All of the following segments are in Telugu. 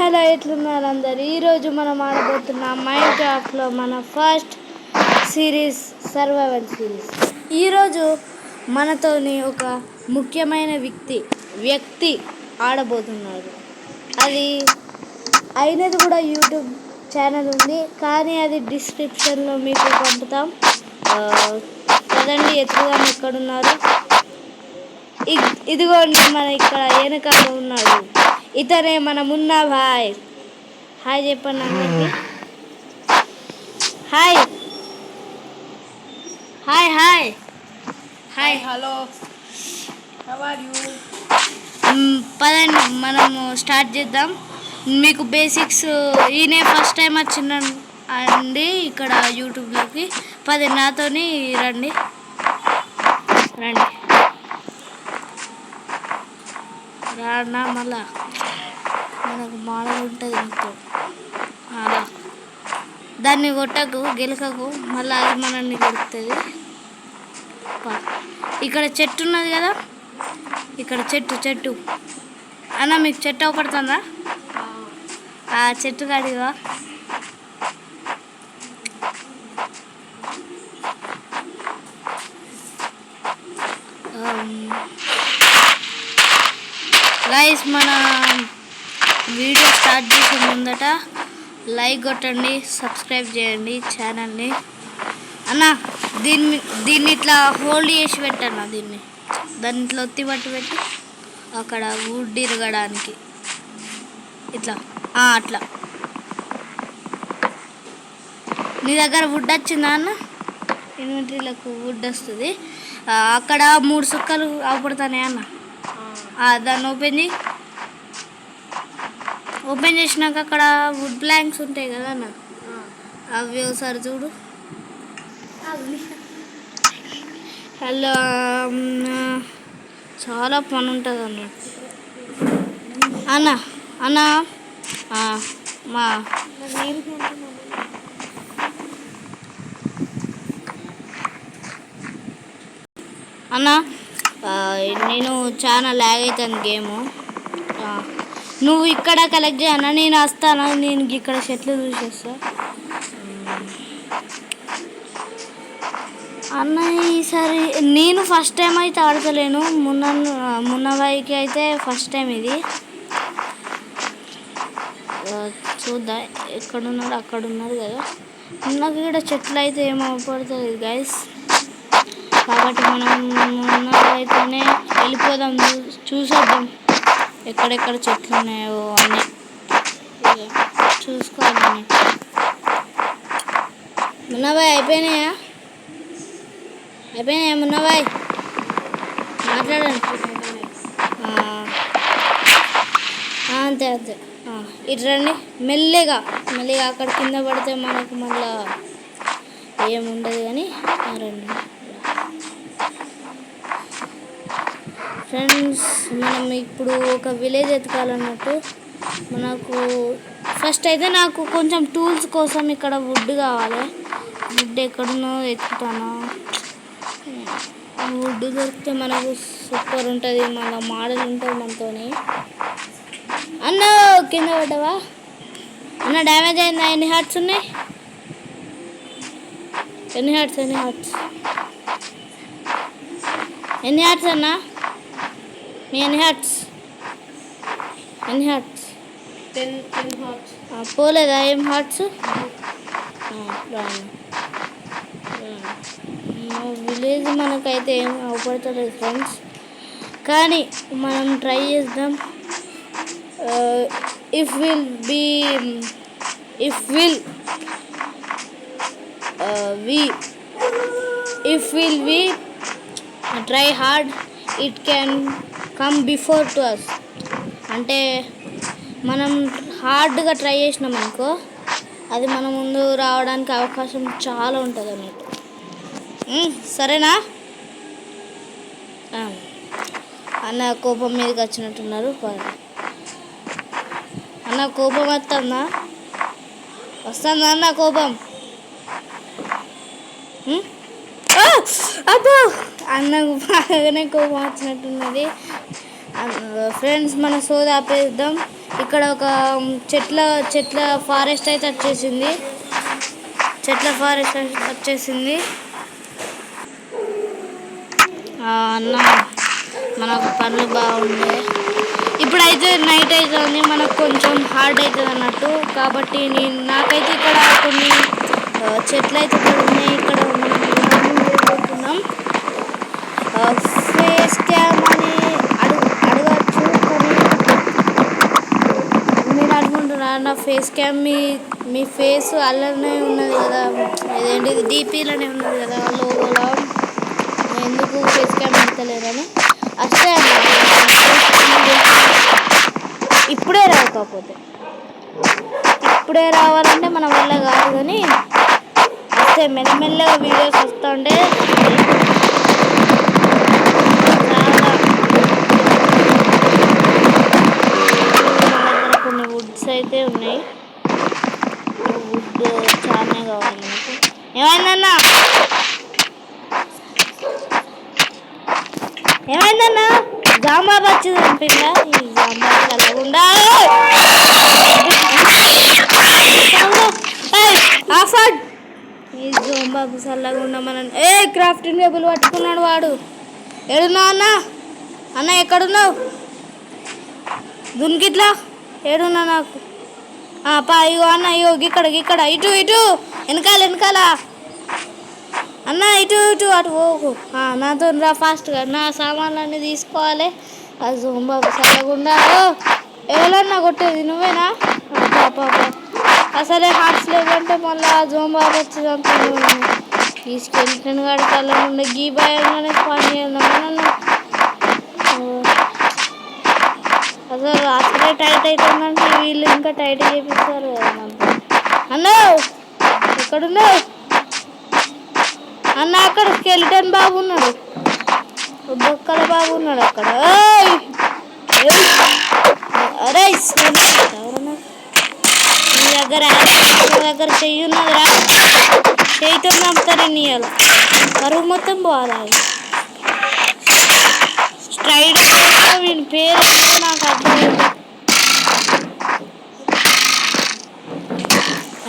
హలో ఎట్లున్నారు అందరు? ఈరోజు మనం ఆడబోతున్నాం మైన్క్రాఫ్ట్లో మన ఫస్ట్ సిరీస్ సర్వైవల్ సిరీస్. ఈరోజు మనతోని ఒక ముఖ్యమైన వ్యక్తి ఆడబోతున్నాడు. అది అయినది కూడా యూట్యూబ్ ఛానల్ ఉంది, కానీ అది డిస్క్రిప్షన్లో మీకు పంపుతాం. కదండి, ఎత్తుగా ఎక్కడున్నారు? ఇదిగోండి, మన ఇక్కడ వెనకాల ఉన్నాడు. ఇతనే మన మున్నా భాయ్. హాయ్ చెప్పండి అందరికి. Hi hi hi hi hello, how are you? పదండి మనము స్టార్ట్ చేద్దాం. మీకు బేసిక్స్ ఈయనే ఫస్ట్ టైం వచ్చిందండి ఇక్కడ యూట్యూబ్లోకి. నాతోని రండి రానా. మళ్ళా మనకు మోడల్ ఉంటుంది మొత్తం. అలా దాన్ని కొట్టకు, గెలకకు, మళ్ళీ అది మనల్ని గెలుస్తుంది. ఇక్కడ చెట్టు ఉన్నది కదా, ఇక్కడ చెట్టు అన్న, మీకు చెట్టు అవపడుతుందా? ఆ చెట్టు కాడిగా గైస్, మన వీడియో స్టార్ట్ చేసే ముందట లైక్ కొట్టండి, సబ్స్క్రైబ్ చేయండి ఛానల్ని. అన్న, దీన్ని ఇట్లా హోల్డ్ చేసి పెట్టన్న, దాన్ని ఇట్లా ఒత్తి పెట్టి అక్కడ వుడ్ ఇరగడానికి ఇట్లా అట్లా. నీ దగ్గర వుడ్ వచ్చిందా అన్న? ఇన్వెంటరీలకు వుడ్ వస్తుంది. అక్కడ 3 సుక్కలు అవపడతానే అన్న. దాన్ని ఓపెన్ చేసినాక అక్కడ వుడ్ ప్లాంక్స్ ఉంటాయి కదా అన్న, అవి ఒకసారి చూడు. హలో, చాలా పని ఉంటుంది అన్నట్టు. అన్న మా అన్న, నేను చాలా ల్యాగ్ అవుతాను గేము. నువ్వు ఇక్కడ కలెక్ట్ చేయన్నా, నేను వస్తాను. నేను ఇక్కడ చెట్లు చూసేస్తా అన్న. ఈసారి నేను ఫస్ట్ టైం అయితే ఆడతలేను. మున్నబాయికి అయితే ఫస్ట్ టైం ఇది. చూద్దాం, ఎక్కడున్నాడు? అక్కడున్నారు కదా. నాకు ఇక్కడ చెట్లు అయితే ఏమవపడుతుంది గైస్. కాబట్టి మనం మున్నబాయితోనే వెళ్ళిపోదాం, చూసేద్దాం ఎక్కడెక్కడ చెట్లు ఉన్నాయో అన్నీ చూసుకోవాలి. మున్నాబాయ్ అయిపోయినాయా మున్నాబాయ్? మాట్లాడండి. అంతే ఇటు రండి, మెల్లిగా అక్కడ కింద పడితే మనకు మళ్ళా ఏముండదు. కానీ రండి ఫ్రెండ్స్, మనం ఇప్పుడు ఒక విలేజ్ ఎతకాలన్నట్టు. మనకు ఫస్ట్ అయితే నాకు కొంచెం టూల్స్ కోసం ఇక్కడ వుడ్ కావాలి. వుడ్ ఎక్కడున్నో ఎత్తుతాను. వుడ్ దొరికితే మనకు సూపర్ ఉంటుంది, మళ్ళీ మోడల్ ఉంటుంది మనతోని. అన్న, కింద పడ్డావా అన్న? డ్యామేజ్ అయిందా? ఎన్ని హార్ట్స్ ఉన్నాయి? ఎన్ని హార్ట్స్ అన్న? ఎన్ని హార్ట్స్? 10 హార్ట్స్. పోలేదా ఏం హార్ట్స్? విలేజ్ మనకైతే ఏం అవపడతలేదు ఫ్రెండ్స్, కానీ మనం ట్రై చేద్దాం. If will we try hard, it can come before to us. అంటే మనం హార్డ్గా ట్రై చేసినాం అనుకో, అది మన ముందు రావడానికి అవకాశం చాలా ఉంటుంది అన్నట్టు. సరేనా అన్న? కోపం మీదకి వచ్చినట్టున్నారు. అన్న, కోపం వస్తుందా అన్న? కోపం అబ్బో, అన్నకు బాగానే కోపం వచ్చినట్టున్నది. ఫ్రెండ్స్, మన సోది ఆపేద్దాం. ఇక్కడ ఒక చెట్ల చెట్ల ఫారెస్ట్ అయితే వచ్చేసింది. అన్న మనకు పనులు బాగున్నాయి. ఇప్పుడైతే నైట్ అవుతుంది, మనకు కొంచెం హార్డ్ అవుతుంది అన్నట్టు. కాబట్టి నాకైతే ఇక్కడ కొన్ని చెట్లు అయితే ఇక్కడ ఉన్నాయి. ఇక్కడ మనం ఫేస్ క్యామ్ అని అడగచ్చు. కానీ నేను అనుకుంటున్నా నా ఫేస్ క్యామ్ మీ ఫేస్ అలానే ఉన్నది కదా, ఇదేంటిది డీపీలోనే ఉన్నది కదా లోగోలో, ఎందుకు ఫేస్ క్యామ్ పెడతలేదని అస్తే ఇప్పుడే రాకపోతే ఇప్పుడే రావాలంటే మన వల్ల కాదు. కానీ వస్తే మెల్లమెల్లగా వీడియోస్ వస్తుంటే కొన్ని వుడ్స్ అయితే ఉన్నాయి. వుడ్ చాలానే కావాలి నాకు. ఏమైందన్నా జాంబాబు వచ్చింది అనిపిందా? ఈ జాంబాబు కలగకుండా ఈ జాంబాబు చల్లకుండా మనం క్రాఫ్టింగ్ టేబుల్ పట్టుకున్నాడు వాడు. ఏడున్నావు అన్న ఎక్కడున్నావు? దునికిట్లా ఏడున్నా నాకు ఇగో అన్న ఇగో ఇక్కడ ఇటు వెనకాల అన్న ఇటు అటు పోకు. నాతో రా ఫాస్ట్గా, నా సామాన్లన్నీ తీసుకోవాలి. అది జోంబాబు చల్లకుండా ఎవరన్నా కొట్టేది నువ్వేనా? అసలే హార్ట్స్ లేవంటే మళ్ళీ ఆ జోంబాబు వచ్చి తీసుకెళ్ళిన కాడి కళ్ళ ఉండే గీ భయంగానే పని చేయాలన్నా. అసలే టైట్ అవుతుందంటే వీళ్ళు ఇంకా టైట్ చేపిస్తారు కదా. అన్న ఎక్కడున్నావు అన్న? అక్కడ స్కెలిటన్ బాబు ఉన్నాడు, బొక్కల బాబు ఉన్నాడు అక్కడ. అరే నీ దగ్గర చెయ్యి ఉన్నదిరా, చేయితో నమ్ముతారు నీయాల కరువు మొత్తం పోవాలి. స్ట్రైట్ వీని పేరు నాకు అర్థమైంది.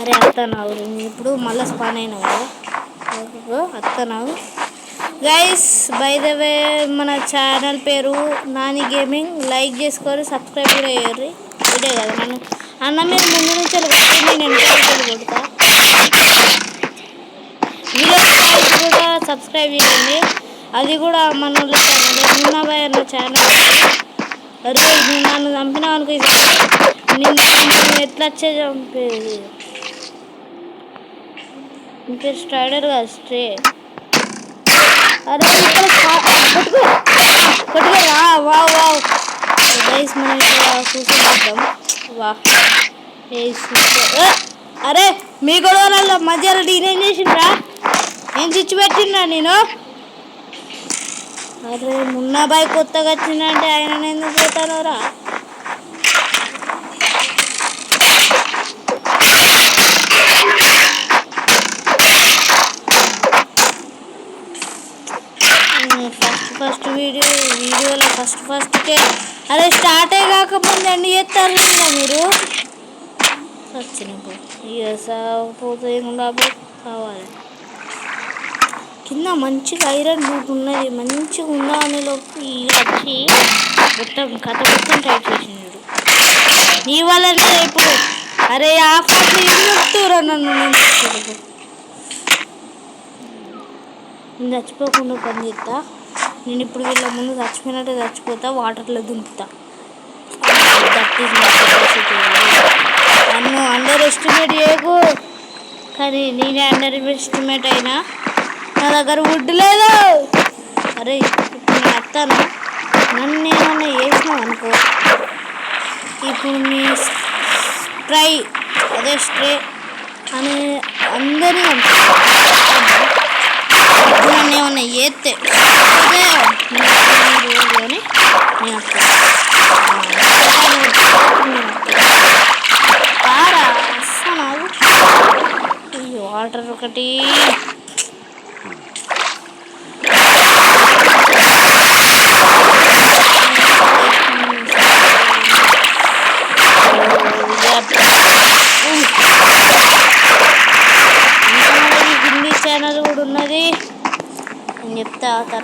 అరే అత్తనావు ఇప్పుడు మళ్ళీ స్పాన్ అయినావు కదా, అత్తనావు. గైస్ బై ద వే మన ఛానల్ పేరు నాని గేమింగ్. లైక్ చేసుకొని సబ్స్క్రైబ్ కూడా చేయరు. ఇదే కదా నన్ను అన్న మీరు ముందు నుంచి నేను కొడతా. వీడియో కూడా సబ్స్క్రైబ్ చేయండి. అది కూడా మన ఛానల్ మున్నాబాయ్ అన్న ఛానల్. రోజు నన్ను చంపినావు అనుకో, నిన్ను ఎట్లా వచ్చే చంపేది. ఇంకే స్ట్రైడర్ కాదు స్ట్రే. అరే కొట్టుకోరా. వావ్ గైస్ మనం ఇక్కడ చూసుకుంటాం. అరే మీ గొడవలలో మధ్యలో నేనేం చేసిండ్రా? ఏం చిచ్చు పెట్టిండ్రా నేను? అరే మున్నాబాయ్ కొత్తగా వచ్చిందంటే ఆయన ఎందుకు పోతానోరా? ఫస్ట్ వీడియోలో ఫస్ట్కే అరే స్టార్టే కాకపోతే ఎండ్ చేస్తారు కదా మీరు. వచ్చినప్పుడు పోతే కావాలి. కింద మంచిగా ఐరన్ బూట్ ఉన్నది, మంచిగా ఉందా అనేలోపు వచ్చి మొత్తం కథ మొత్తం టైట్ చేసినాడు. నీ వల్లనే ఇప్పుడు అరే ఆ ఫస్ట్ ఏం చెప్తురా నన్ను? నేను చచ్చిపోకుండా పని చేస్తా. నేను ఇప్పుడు వీళ్ళ ముందు చచ్చిపోయినట్టే చచ్చిపోతా, వాటర్లో దుంపుతా. నన్ను అండర్ ఎస్టిమేట్ చేయకు. కానీ నేనే అండర్ ఎస్టిమేట్ అయినా. నా దగ్గర వుడ్ లేదు. అరే ఇప్పుడు నేను వస్తాను, నన్ను ఏమన్నా చేసినావు అనుకో. ఇప్పుడు మీ స్ట్రే అని అందరినీ నన్ను ఏమన్నా చేస్తే అని నేను వస్తాను. ఈ వాటర్ ఒకటి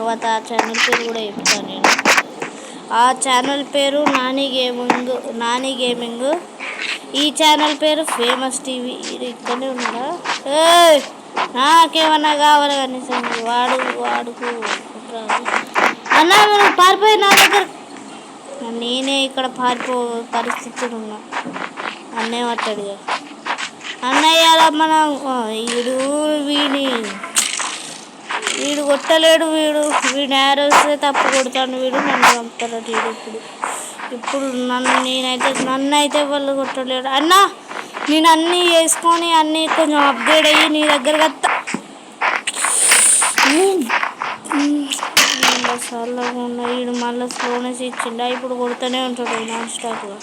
తర్వాత ఆ ఛానల్ పేరు కూడా చెప్తాను నేను. ఆ ఛానల్ పేరు నాని గేమింగ్. ఈ ఛానల్ పేరు ఫేమస్ టీవీ. ఇది ఇక్కడనే ఉన్నాడా? నాకేమన్నా కావాలి కానీ వాడుకు అన్న మనం పారిపోయి నా దగ్గర. నేనే ఇక్కడ పరిస్థితులు ఉన్నా. అన్నే పట్టాడు అన్నయ్య మనం వీడు కొట్టలేడు. వీడు నేరస్తే తప్పు కొడతాడు. నన్ను చంపుతాడు ఇప్పుడు నన్ను అయితే వాళ్ళు కొట్టలేడు. అన్న నేను అన్నీ వేసుకొని అన్నీ కొంచెం అప్గ్రేడ్ అయ్యి నీ దగ్గరకు వస్తా. చల్లగా ఉన్న వీడు మళ్ళీ స్లోనెస్ ఇచ్చిండా. ఇప్పుడు కొడుతూనే ఉంటాడు నాన్ స్టాప్గా.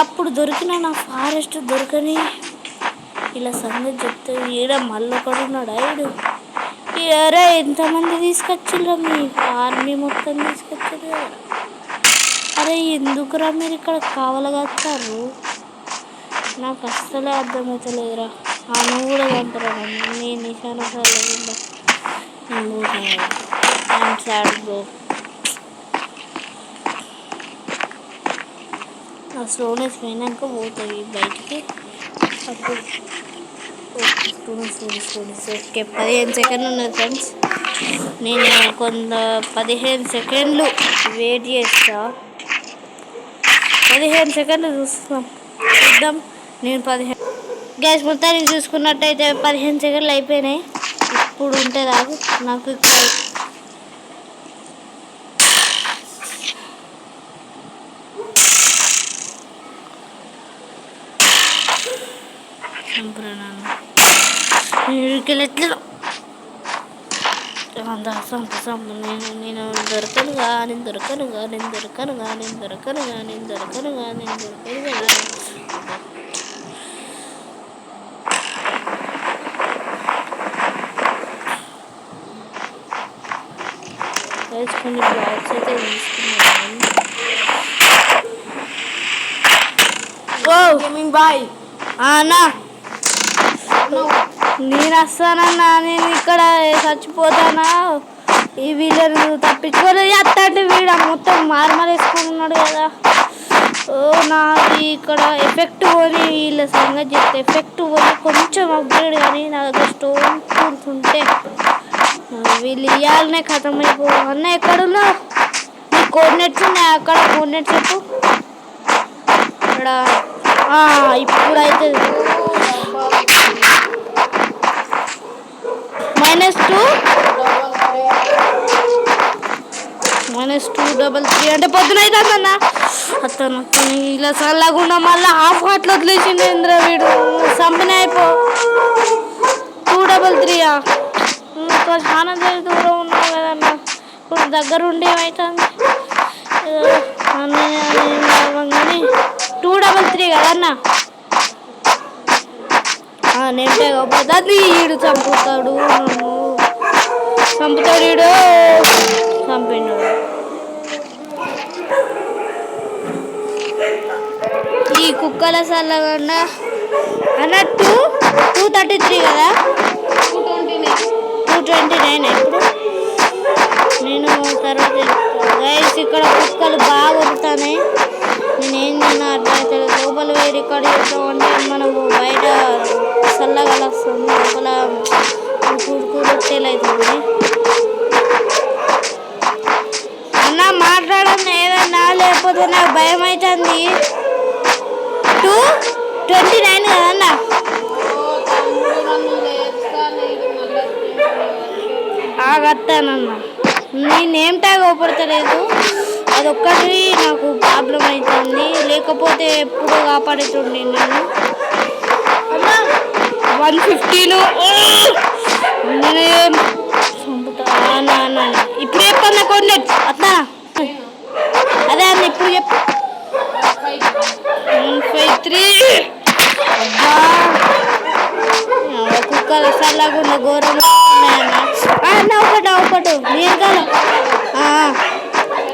అప్పుడు దొరికిన నా ఫారెస్ట్ దొరకని ఇలా సంగతి చెప్తే ఈడ మళ్ళీ ఒకడు ఉన్నాడా. అరే ఎంతమంది తీసుకొచ్చిర్రా, మీ ఆర్మీ మొత్తం తీసుకొచ్చారు కదా. అరే ఎందుకురా మీరు ఇక్కడ కావలగస్తారు? నాకు అస్సలే అర్థమవుతలేదురా. నువ్వు కూడా అంటారా నేను నిశాన సార్లు బ్రో. ఆ స్లోనెస్ పోయినాక పోతుంది బయటికి. అప్పుడు ఓకే 15 సెకండ్లు ఉన్నది ఫ్రెండ్స్. నేను 15 సెకండ్లు వెయిట్ చేస్తా. 15 సెకండ్లు చూద్దాం. నేను 15 గ్యాస్ మొత్తాన్ని చూసుకున్నట్టయితే 15 సెకండ్లు అయిపోయినాయి. ఇప్పుడు ఉంటే రాదు నాకు ఇక్కడ. నేను దొరకనుగా. కొన్ని బ్లాగ్స్ అయితే తీసుకున్నాను. బాయ్ అన్నా నేను వస్తానన్నా. నేను ఇక్కడ చచ్చిపోతానా? ఈ వీళ్ళను తప్పించుకోలేదు. అత్తంటే వీడ మొత్తం వేసుకొని ఉన్నాడు కదా. నాకు ఇక్కడ ఎఫెక్ట్ పోని వీళ్ళ సంగతి చెప్తే ఎఫెక్ట్ పోయి కొంచెం అప్గ్రేడ్ కానీ నా దగ్గర స్టోన్ కూర్చుంటే వీళ్ళు ఇవ్వాలనే ఖతం అయిపో. అన్న ఎక్కడున్నా? నీ కోఆర్డినేట్స్ ఉన్నాయి అక్కడ. కోఆర్డినేట్స్ చెప్పు. ఇక్కడ ఇప్పుడైతే -2 అంటే పొద్దున అవుతుందన్న. అతను ఇలా చల్లకుండా మళ్ళీ హాఫ్ హాట్లు వదిలేసింది ఇంద్ర. వీడు సంపన అయిపో. 233 చాలా దూరం ఉన్నావు కదన్న. ఇప్పుడు దగ్గరుండి ఏమవుతుంది కానీ 233 కదన్న. నేనే కాకపోతే ఈడు చంపుతాడు. ఈడు చంపిండు. ఈ కుక్కల చల్లకుండా అన్నట్టు 233 కదా. 229 ఇప్పుడు. నేను తర్వాత గైస్ ఇక్కడ కుక్కలు బాగా కొడుతున్నాయి. నేనేం తిన్నా అర్థమవుతుంది. లోపల పోయి రికార్డ్ చేస్తామంటే మనకు బయట చల్లగా వస్తుంది. లోపల రొట్టెలు అవుతుంది. అన్న మాట్లాడన్నా ఏదన్నా, లేకపోతే నాకు భయం అవుతుంది. 229 కదన్నా. ఆగత్తానన్నా. నేనేం ట్యాగ్ అవపడతలేదు. అదొక్కటి నాకు ప్రాబ్లం అవుతుంది. లేకపోతే ఎప్పుడు కాపాడుతుండే నేను. 150 ఇప్పుడు చెప్పన్నా కొన్ని అట్లా. అదే అన్న ఇప్పుడు చెప్పు. 153 కుక్కలు చల్లకుండా ఘోరం ఒకటి నేను కదా.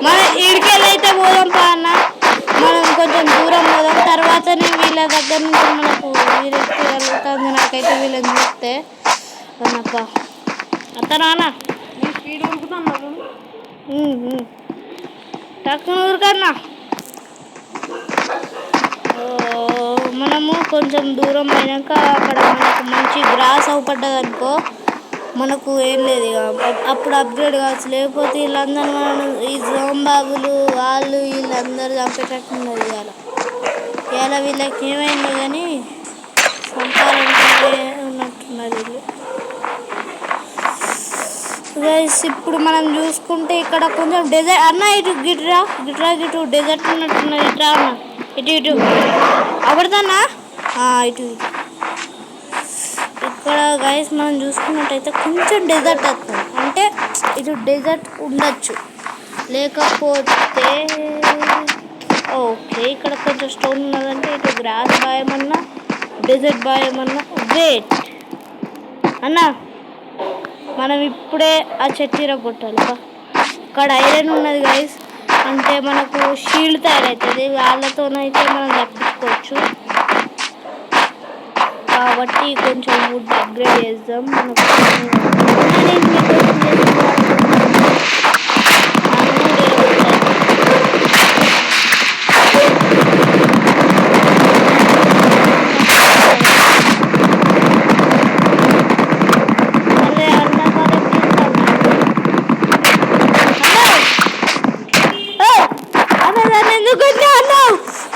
మన ఇడికెళ్ళైతే పోదాం పా అన్న. మనం కొంచెం దూరం పోదాం. తర్వాతనే వీళ్ళ దగ్గర నుంచి మనకు విరక్తి కలుగుతుంది. నాకైతే వీళ్ళని చూస్తే అన్నప్ప అతనా నేను స్పీడ్ ఉరుకుతున్నాను. తక్కువ ఊరికన్నా మనము కొంచెం దూరం అయినాక అక్కడ మనకు మంచి గ్రాస్ అవపడ్డది అనుకో, మనకు ఏం లేదు ఇక అప్పుడు అప్గ్రేడ్ కావచ్చు. లేకపోతే వీళ్ళందరూ మనం ఈ జోంబాబులు వాళ్ళు వీళ్ళందరూ చంపేటట్టున్నారు. ఇవాళ వీళ్ళకి ఏమైందో కానీ సంపాలంటే ఉన్నట్టున్నారు వీళ్ళు. గైస్ ఇప్పుడు మనం చూసుకుంటే ఇక్కడ కొంచెం డెజర్ట్ అన్న, ఇటు గిట్రా డెజర్ట్ ఉన్నట్టున్నది. ఇట్రా అన్న, ఇటు అవడతానా, ఇటు ఇక్కడ గైస్ మనం చూసుకున్నట్టయితే కొంచెం డెజర్ట్ వస్తుంది. అంటే ఇటు డెజర్ట్ ఉండొచ్చు, లేకపోతే ఓకే ఇక్కడ కొంచెం స్టోన్ ఉన్నదంటే ఇటు గ్రాస్ బాయమన్నా డెజర్ట్ బాయమన్నా. వెయిట్ అన్నా, మనం ఇప్పుడే ఆ చెట్టు కొట్టాలి. ఇక్కడ ఐరన్ ఉన్నది గైస్, అంటే మనకు షీల్డ్ తయారవుతుంది. వాళ్ళతోనైతే మనం తప్పించుకోవచ్చు. కాబట్టి కొంచెం వుడ్ అప్గ్రేడ్ చేద్దాం. మనకు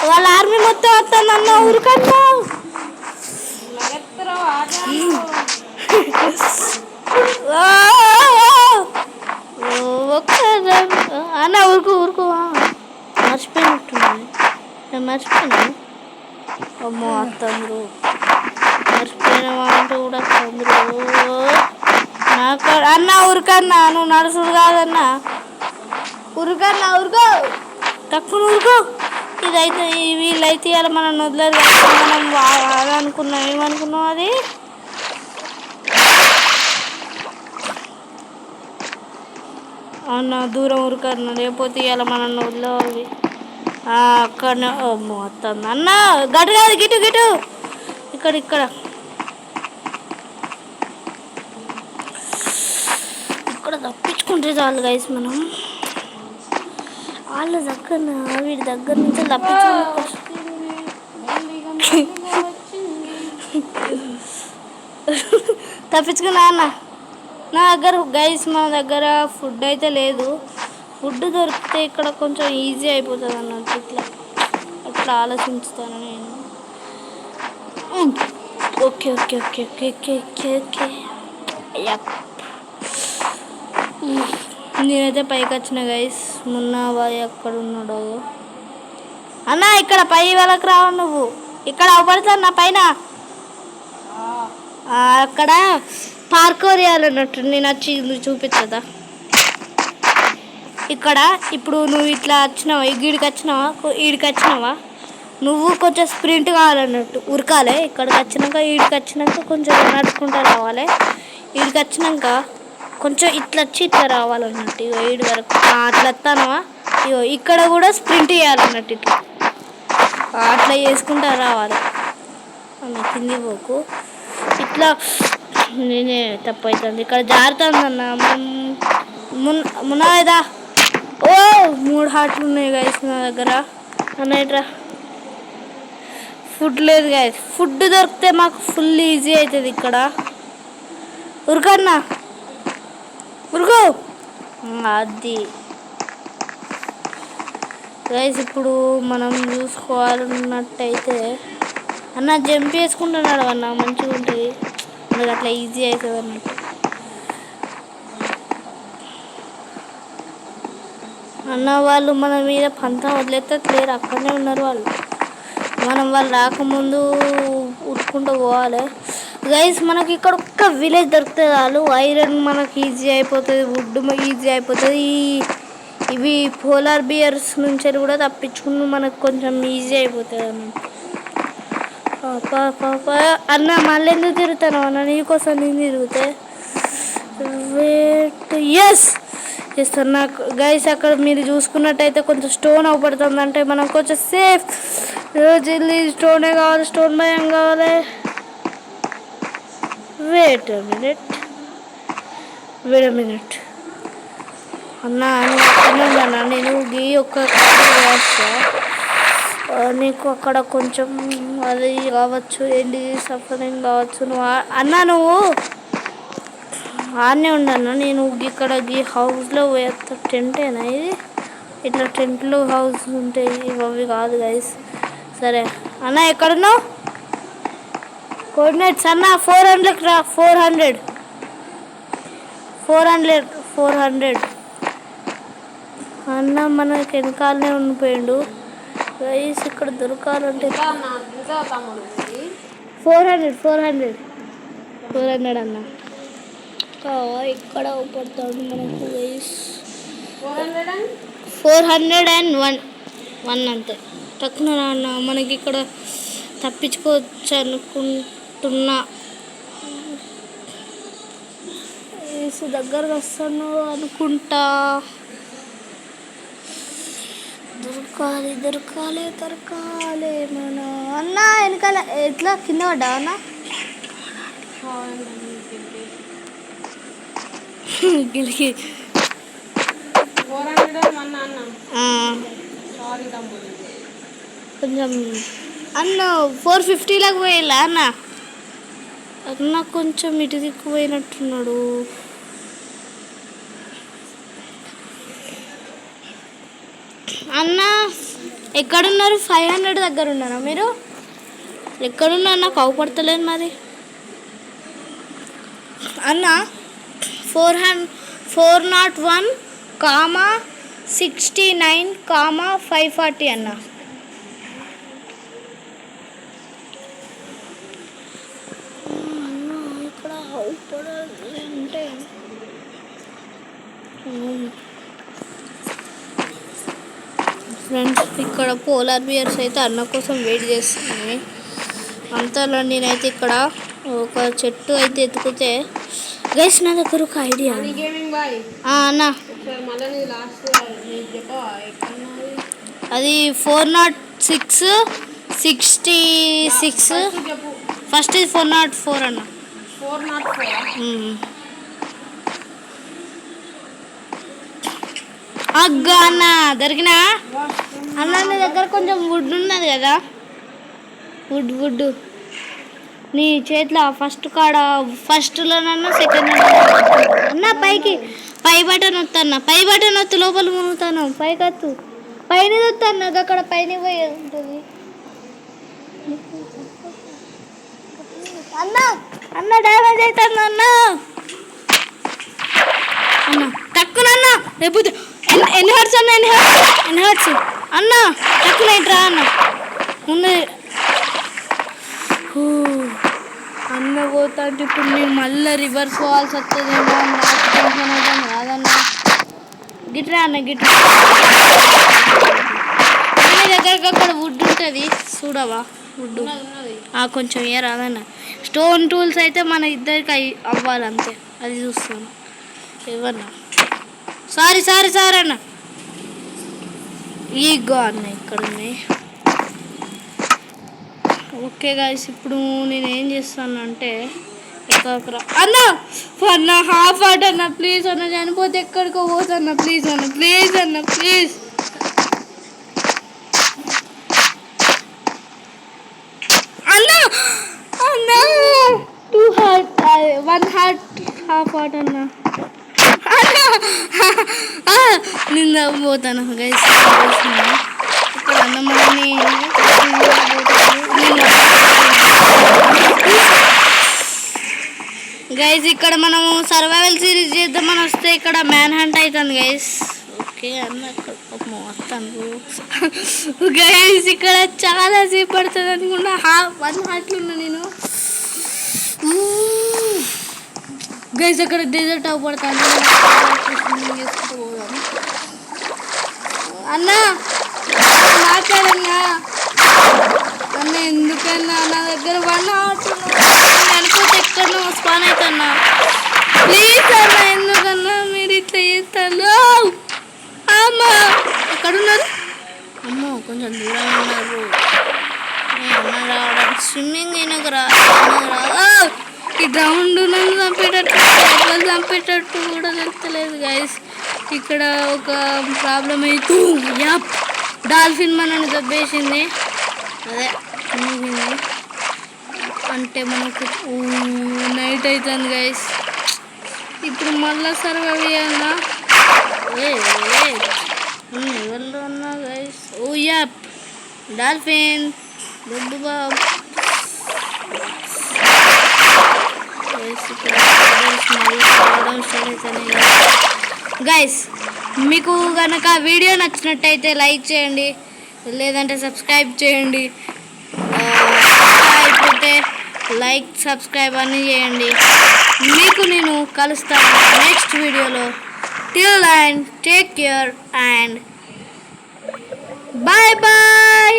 వాళ్ళ ఆర్మీ మొత్తం వస్తుందన్న ఊరికన్నా. అన్న ఊరుకు మర్చిపోయినట్టున్నాను. నేను మర్చిపోయినాను. అమ్మో వస్తుండ్రు, మర్చిపోయినావా అంటే కూడా వస్తుండ్రు. నాకు అన్న ఊరికన్నా, నువ్వు నడుచుడు కాదన్నా. ఊరుకన్నా ఊరుకో, తక్కువ ఊరుకో. ఇదైతే వీళ్ళైతే ఇవాళ మనం వదిలేదు. మనం అనుకున్నాం, ఏమనుకున్నాం అది అన్న దూరం ఊరికన్నా, లేకపోతే ఇవాళ మనం వదిలేవి అక్కడ మొత్తం. అన్న గటు కాదు, గిటు ఇక్కడ తప్పించుకుంటే చాలు గైస్. మనం వాళ్ళ దగ్గర వీడి దగ్గర నుంచి తప్పించుకున్నా అన్న. నా దగ్గర గైస్ మన దగ్గర ఫుడ్ అయితే లేదు. ఫుడ్ దొరికితే ఇక్కడ కొంచెం ఈజీ అయిపోతుంది అన్నట్టు. అట్లా ఆలోచించుతాను నేను. Okay okay okay okay okay okay okay నేనైతే పైకి వచ్చిన గైస్. మొన్న బాయ్ ఎక్కడ ఉన్నాడో అన్న, ఇక్కడ పై వాళ్ళకి రావు నువ్వు. ఇక్కడ అవపడతాను నా పైన. అక్కడ పార్కోర్ చేయాలన్నట్టు. నేను వచ్చి చూపిస్తుందా ఇక్కడ. ఇప్పుడు నువ్వు ఇట్లా వచ్చినావా, ఈడికి వచ్చినావా నువ్వు కొంచెం స్ప్రింట్ కావాలన్నట్టు, ఉరకాలి. ఇక్కడికి వచ్చినాక ఈడికి వచ్చినాక కొంచెం నడుచుకుంటూ రావాలి. ఈడికి వచ్చినాక కొంచెం ఇట్లా వచ్చి ఇట్లా రావాలన్నట్టు. ఇగో ఈడి వరకు అట్లా వస్తానవా. ఇగో ఇక్కడ కూడా స్ప్రింట్ చేయాలన్నట్టు. ఇట్లా అట్లా చేసుకుంటూ రావాలి. కింది పోకు, ఇట్లా. నేనే తప్పు అవుతుంది ఇక్కడ, జారుతుందన్న. మున్నాయిదా. ఓ 3 హార్ట్లు ఉన్నాయి గైస్ నా దగ్గర. అన్నట్రా ఫుడ్ లేదు గైస్. ఫుడ్ దొరికితే మాకు ఫుల్ ఈజీ అవుతుంది ఇక్కడ. ఉరకన్నా ఉరుకు. అది గైస్ ఇప్పుడు మనం చూసుకోవాలన్నట్టయితే అన్న జంప్ చేసుకుంటున్నాడు అన్న, మంచిగా ఉంటుంది మనకు, అట్లా ఈజీ అవుతుంది అన్నట్టు. అన్న వాళ్ళు మన మీద పంతా వదిలేస్తలేరు, అక్కడనే ఉన్నారు వాళ్ళు. మనం వాళ్ళు రాకముందు ఉట్టుకుంటూ పోవాలి గైస్. మనకి ఇక్కడ ఒక్క విలేజ్ దొరుకుతుంది చాలు. ఐరన్ మనకి ఈజీ అయిపోతుంది, వుడ్ ఈజీ అయిపోతుంది. ఇవి పోలార్ బియర్స్ నుంచి కూడా తప్పించుకుని మనకు కొంచెం ఈజీ అయిపోతుంది అన్నట్టు. అన్న మళ్ళీ ఎందుకు తిరుగుతాను అన్న, నీకోసం నేను తిరిగితే. ఎస్ చేస్తాను నాకు గైస్. అక్కడ మీరు చూసుకున్నట్టయితే కొంచెం స్టోన్ అవపడుతుంది, అంటే మనం కొంచెం సేఫ్. జల్దీ స్టోనే కావాలి, స్టోన్ భయం కావాలి. వెయిట్ మినిట్ అన్న నువ్వు అక్కడనే ఉండన్నా, నేను గీ ఒక్క వేస్తా. నీకు అక్కడ కొంచెం అది కావచ్చు, ఏంటి సఫరింగ్ కావచ్చు. నువ్వు ఆడనే ఉండన్నా, నేను ఇక్కడ గీ హౌస్లో వేస్తా. టెంటేనా ఇది? ఇట్లా టెంట్లు హౌస్ ఉంటాయి, ఇవి కాదు గైస్. సరే అన్న ఎక్కడున్నావు? కోఆర్డినేట్స్ అన్న 400 రా. 400 అన్న మనకి వెనకాలనే ఉండిపోయిండు గైస్. ఇక్కడ దొరకాలంటే 400 అన్న. ఇక్కడ పడతాడు మనకు గైస్. 401 అంతే. తక్కువ అన్న మనకి ఇక్కడ తప్పించుకోవచ్చు అనుకుంటున్నా. దగ్గరకు వస్తాను అనుకుంటా. దొరకాలి మన అన్న వెనకాల. ఎట్లా కింద పడ్డా అన్న? గిలికి కొంచెం అన్న 450 పోయేలా అన్న. అన్న కొంచెం ఇటు దిక్కుపోయినట్టున్నాడు. అన్న ఎక్కడున్నారు? 500 దగ్గర ఉన్నారా మీరు? ఎక్కడున్నారు? నాకు అవపడతలేదు మరి అన్న. 401, 69, 540 అన్న. ఇక్కడ అవపడాలంటే ఫ్రెండ్స్, ఇక్కడ పోలార్ బియర్స్ అయితే అన్న కోసం వెయిట్ చేస్తున్నాయి. అంతలో నేనైతే ఇక్కడ ఒక చెట్టు అయితే ఎత్తుకుతే గైస్ నా దగ్గర ఒక ఐడియా అన్న. అది 406, 66. ఫస్ట్ ఇది 404 అన్న. అగ్గా అన్న దొరికినా అన్న. నీ దగ్గర కొంచెం వుడ్ ఉన్నది కదా? వుడ్ నీ చేతిలో ఫస్ట్లోనన్నా సెకండ్ అన్న. పై బటన్ వస్తాను. పై బటన్ వస్తు లోపల మునుగుతాను. పైకి వస్తు పైన వస్తాను. నాకు అక్కడ పైన పోయి ఉంటుంది అన్న. డ్యామేజ్ అవుతాను అన్న. తక్కువనన్నా లేకపోతే ఎన్ని హర్ట్స్ అన్న? ఎన్ని హర్ట్స్ అన్న? తక్కువ రా అన్న. ముందు అన్న పోతా అంటే ఇప్పుడు నేను మళ్ళీ రివర్స్ పోవాల్సి వస్తుందేమో. నాకు టెన్షన్ అవుతాను కాదన్న. గిట్రా అన్న గిట్రా. నీ దగ్గరకు అక్కడ వుడ్ ఉంటుంది చూడవా? వుడ్ కొంచెం ఏ రాదన్న. స్టోన్ టూల్స్ అయితే మన ఇద్దరికి అవ్వాలంతే. అది చూస్తాను. ఏమన్నా సారీ అన్న. ఈగో అన్న ఇక్కడ ఉన్నాయి. ఓకే గాయస్, ఇప్పుడు నేను ఏం చేస్తానంటే అన్న హాఫ్ హార్ట్ అన్న. ప్లీజ్ అన్న, చనిపోతే ఎక్కడికో పోతన్న. ప్లీజ్ అన్న. అన్న 2 హార్ట్, 1 హార్ట్, హాఫ్ హార్ట్ అన్న. నిన్న పోతాను గైస్. ఇక్కడ అన్నమని గైస్, ఇక్కడ మనము సర్వైవల్ సిరీస్ చేద్దామని వస్తే ఇక్కడ మ్యాన్ హంట్ అవుతుంది గైస్. ఓకే అన్న వస్తాను గైస్. ఇక్కడ చాలా సేపు పడుతుంది అనుకుంటా. 1 హార్ట్లు ఉన్నా నేను గైస్. అక్కడ డెజర్ట్ అవ్వబడతాను అన్న. మాట్లాడన్నా అన్న. ఎందుకన్నా నా దగ్గర 1 హార్ట్ అనుకోతే ఎక్కడో స్పాన్ అవుతున్నా. ప్లీజ్ అన్న, ఎందుకన్నా మీరు ఇట్లా చేస్తాను? అమ్మా ఎక్కడున్నారు? అమ్మో కొంచెం దూరం ఉన్నారు. అన్న రావడం స్విమ్మింగ్ అయినాక ఈ గ్రౌండ్ నన్ను చంపేటట్టు కూడా తెలుస్తలేదు గైస్. ఇక్కడ ఒక ప్రాబ్లం అయితే యాప్ డాల్ఫిన్ మనని దబ్బేసింది. అదే మూగింది అంటే మనకు నైట్ అవుతుంది గైస్. ఇప్పుడు మళ్ళా సర్వైవ్ చేయాలన్నా ఎవరిలో ఉన్నా గైస్. ఓ యాప్ డాల్ఫిన్ బొబ్బు బాబు గైస్. మీకు కనుక వీడియో నచ్చినట్టయితే లైక్ చేయండి, లేదంటే సబ్స్క్రైబ్ చేయండి. అయిపోతే లైక్ సబ్స్క్రైబ్ అన్నీ చేయండి. మీకు నేను కలుస్తాను నెక్స్ట్ వీడియోలో. Till and take care and bye bye.